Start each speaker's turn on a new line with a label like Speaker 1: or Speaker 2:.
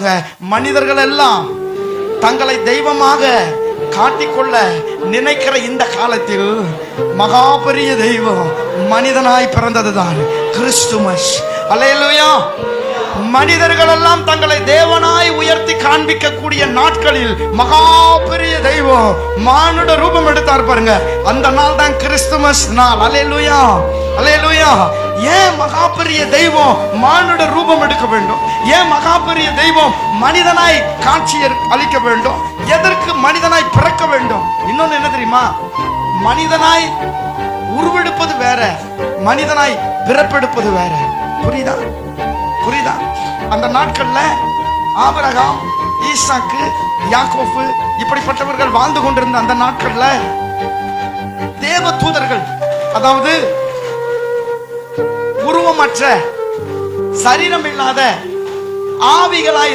Speaker 1: சொல்லுங்க, மனிதர்கள் எல்லாம் தங்களை தெய்வமாக காட்டிக்கொள்ள நினைக்கிற இந்த காலத்தில் மகா பெரிய தெய்வம் மனிதனாய் பிறந்ததுதான் கிறிஸ்துமஸ். அல்லேலூயா. மனிதர்கள் எல்லாம் தங்களை தேவனாய் உயர்த்தி காண்பிக்க கூடிய நாட்களில் மகா பெரிய தெய்வம் மானுட ரூபம் எடுத்தார் பாருங்க. அந்த நாள் தான் கிறிஸ்துமஸ் நாள். அல்லேலூயா, அல்லேலூயா. ஏன் மகா பெரிய தெய்வம் மானுட ரூபம் எடுக்க வேண்டும்? ஏன் மகா பெரிய தெய்வம் மனிதனாய் காட்சி அளிக்க வேண்டும்? எதற்கு மனிதனாய் பிறக்க வேண்டும்? இன்னொன்னு என்ன தெரியுமா? மனிதனாய் உருவெடுப்பது வேற, மனிதனாய் பிறப்பெடுப்பது வேற. புரியுதா? புரியுதா? அந்த நாட்கள்ல ஆபிரகாம், ஈசாக்கு, யாக்கோபு இப்படிப்பட்டவர்கள் வாழ்ந்து கொண்டிருந்த அந்த நாட்கள்ல தேவ தூதர்கள், அதாவது உருவமற்ற சரீரம் இல்லாத ஆவிகளாய்